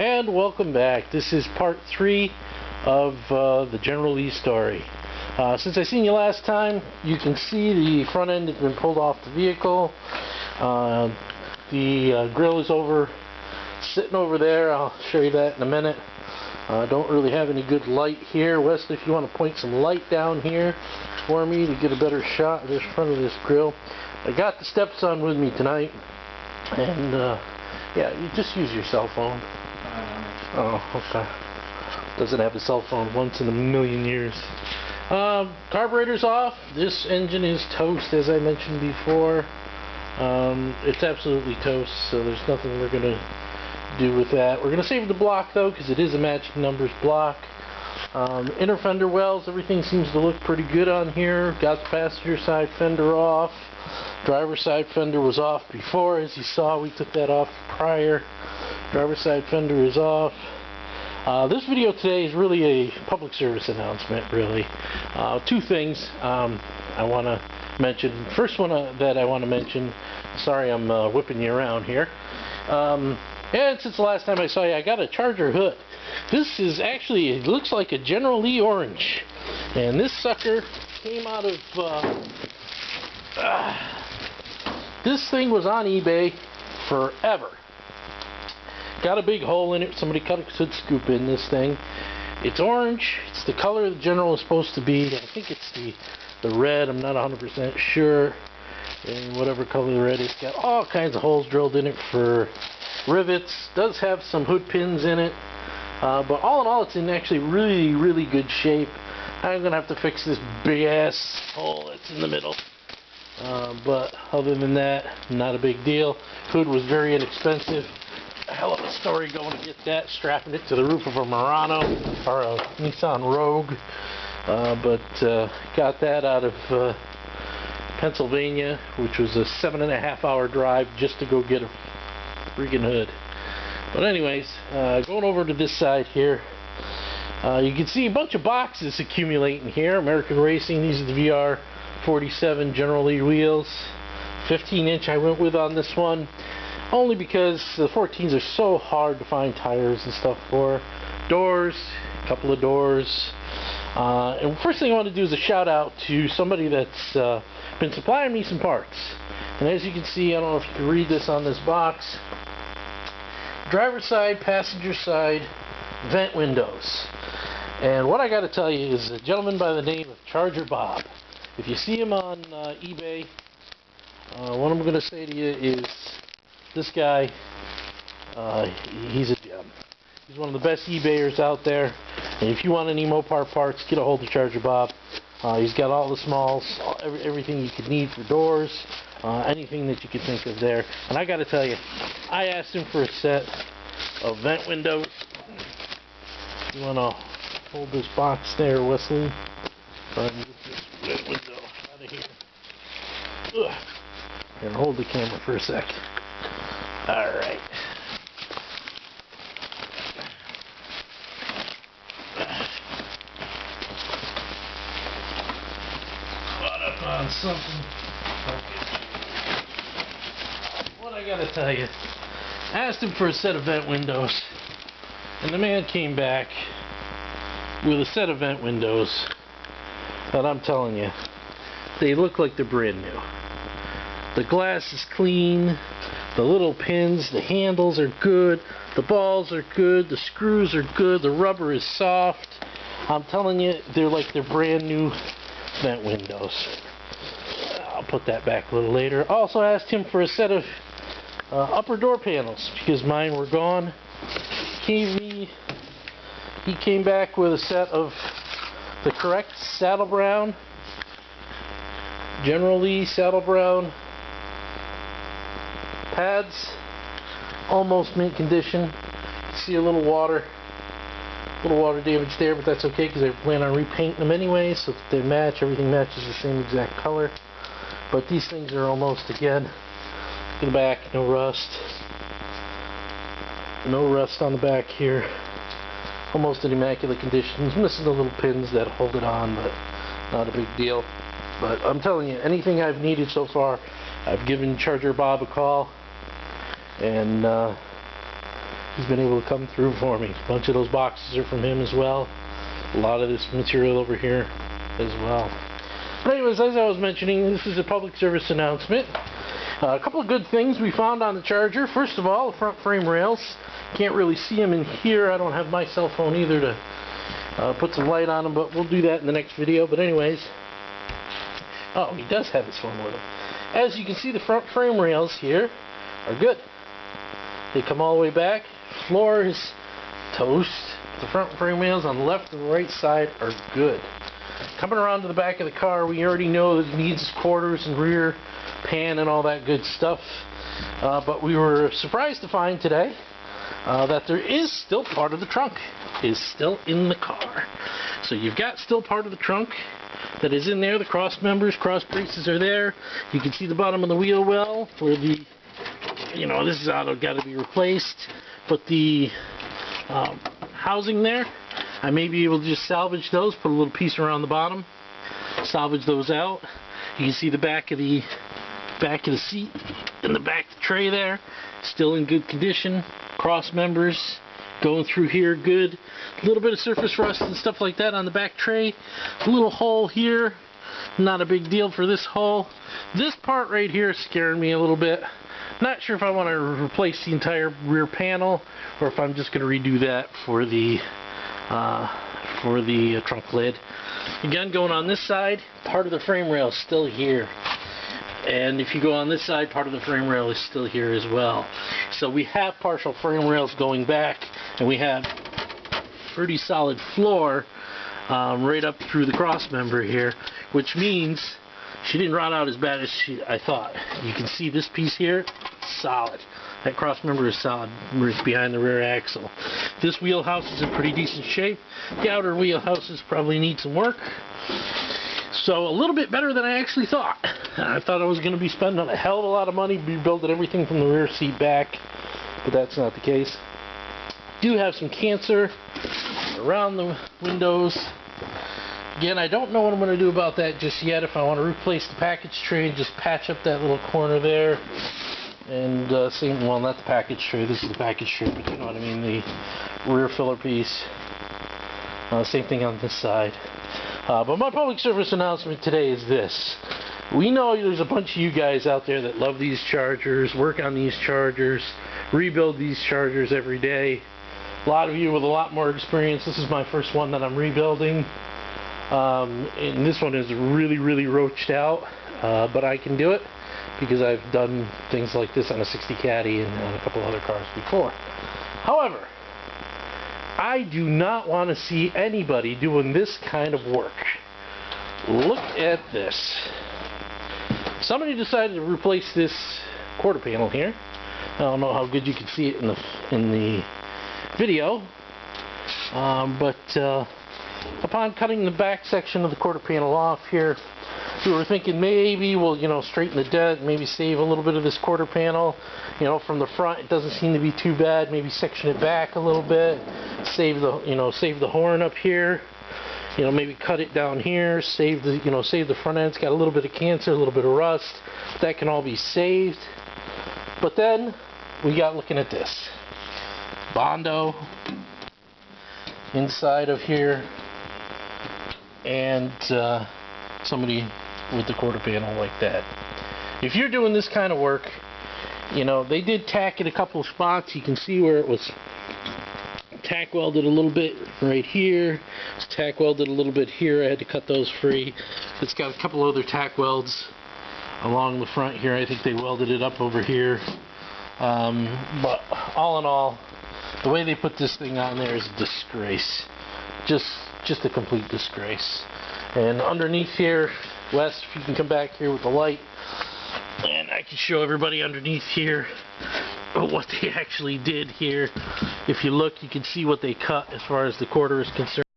And welcome back. This is part 3 of the General Lee story. Since I seen you last time, you can see the front end has been pulled off the vehicle. The grill is sitting over there. I'll show you that in a minute. Don't really have any good light here. Wesley, if you want to point some light down here for me to get a better shot of this front of this grill. I got the stepson with me tonight, and yeah, you just use your cell phone. Oh, okay. Doesn't have a cell phone once in a million years. Carburetor's off. This engine is toast, as I mentioned before. It's absolutely toast, so there's nothing we're going to do with that. We're going to save the block, though, because it is a matching numbers block. Inner fender wells, everything seems to look pretty good on here. Got the passenger side fender off. Driver's side fender was off before. As you saw, we took that off prior. Driver's side fender is off. This video today is really a public service announcement, really. Two things I want to mention. First one that I want to mention, sorry I'm whipping you around here. And since the last time I saw you, I got a Charger hood. This is actually, it looks like a General Lee orange. And this sucker came out of, this thing was on eBay forever. Got a big hole in it. Somebody cut a good scoop in this thing. It's orange. It's the color the General is supposed to be. I think it's the red. I'm not 100% sure. And whatever color the red is, got all kinds of holes drilled in it for rivets. Does have some hood pins in it. But all in all, it's in actually really good shape. I'm going to have to fix this big ass hole that's in the middle. But other than that, not a big deal. Hood was very inexpensive. A hell of a story going to get that, strapping it to the roof of a Murano or a Nissan Rogue. But got that out of Pennsylvania, which was a 7.5-hour drive just to go get a freaking hood. But anyways, going over to this side here, you can see a bunch of boxes accumulating here. American Racing, these are the VR47 General Lee wheels. 15-inch I went with on this one, only because the 14s are so hard to find tires and stuff for. Doors, a couple of doors. And first thing I want to do is a shout out to somebody that's been supplying me some parts. And as you can see, I don't know if you can read this on this box. Driver's side, passenger side, vent windows. And what I got to tell you is a gentleman by the name of Charger Bob. If you see him on eBay, what I'm going to say to you is this guy, he's a gem. He's one of the best eBayers out there. And if you want any Mopar parts, get a hold of Charger Bob. He's got all the smalls, everything you could need for doors, anything that you could think of there. And I got to tell you, I asked him for a set of vent windows. You want to hold this box there, Wesley? Try and get this vent window out of here. Ugh. Here, hold the camera for a sec. Alright. On something. What I gotta tell you, I asked him for a set of vent windows, and the man came back with a set of vent windows that I'm telling you, they look like they're brand new. The glass is clean, the little pins, the handles are good, the balls are good, the screws are good, the rubber is soft. I'm telling you, they're like they're brand new vent windows. I'll put that back a little later. Also asked him for a set of upper door panels because mine were gone. He came back with a set of the correct saddle brown, General Lee saddle brown pads, almost mint condition. See a little water damage there, but that's okay because I plan on repainting them anyway, so that they match. Everything matches the same exact color. But these things are almost, again, look in the back, no rust. No rust on the back here. Almost in immaculate condition. It's missing the little pins that hold it on, but not a big deal. But I'm telling you, anything I've needed so far, I've given Charger Bob a call. And He's been able to come through for me. A bunch of those boxes are from him as well. A lot of this material over here as well. But anyways, as I was mentioning, this is a public service announcement. A couple of good things we found on the Charger. First of all, the front frame rails. Can't really see them in here. I don't have my cell phone either to put some light on them, but we'll do that in the next video. But anyways, oh, he does have his phone with him. As you can see, the front frame rails here are good. They come all the way back. Floor is toast. The front frame rails on the left and right side are good. Coming around to the back of the car, we already know that it needs quarters and rear pan and all that good stuff. But we were surprised to find today that there is still part of the trunk is still in the car. So you've got still part of the trunk that is in there. The cross members, cross braces are there. You can see the bottom of the wheel well where the, you know, this is auto got to be replaced. But the housing there, I may be able to just salvage those, put a little piece around the bottom, salvage those out. You can see the back of the seat and the back tray there, still in good condition. Cross members going through here good. A little bit of surface rust and stuff like that on the back tray. A little hole here, not a big deal for this hole. This part right here is scaring me a little bit. Not sure if I want to replace the entire rear panel or if I'm just going to redo that for the trunk lid. Again, going on this side, part of the frame rail is still here. And if you go on this side, part of the frame rail is still here as well. So we have partial frame rails going back, and we have pretty solid floor right up through the cross member here, which means she didn't rot out as bad as I thought. You can see this piece here, solid. That cross member is solid behind the rear axle. This wheelhouse is in pretty decent shape. The outer wheelhouses probably need some work. So a little bit better than I actually thought. I thought I was going to be spending a hell of a lot of money rebuilding everything from the rear seat back, but that's not the case. Do have some cancer around the windows. Again, I don't know what I'm going to do about that just yet. If I want to replace the package tray and just patch up that little corner there. And same, well, not the package tray, this is the package tray, but you know what I mean, the rear filler piece. Same thing on this side. But my public service announcement today is this. We know there's a bunch of you guys out there that love these Chargers, work on these Chargers, rebuild these Chargers every day. A lot of you with a lot more experience. This is my first one that I'm rebuilding. And this one is really, really roached out. But I can do it because I've done things like this on a 60 Caddy and on a couple other cars before. However, I do not want to see anybody doing this kind of work. Look at this. Somebody decided to replace this quarter panel here. I don't know how good you can see it in the video, but upon cutting the back section of the quarter panel off here, we were thinking maybe we'll, you know, straighten the dent, maybe save a little bit of this quarter panel. You know, from the front it doesn't seem to be too bad. Maybe section it back a little bit, save the horn up here. You know, maybe cut it down here, save the front end. It's got a little bit of cancer, a little bit of rust. That can all be saved. But then we got looking at this. Bondo inside of here, and somebody with the quarter panel like that. If you're doing this kind of work, you know, they did tack it a couple of spots. You can see where it was tack welded a little bit right here. It's tack welded a little bit here. I had to cut those free. It's got a couple other tack welds along the front here. I think they welded it up over here. But all in all, the way they put this thing on there is a disgrace. Just a complete disgrace. And underneath here, Wes, if you can come back here with the light, and I can show everybody underneath here what they actually did here. If you look, you can see what they cut as far as the quarter is concerned.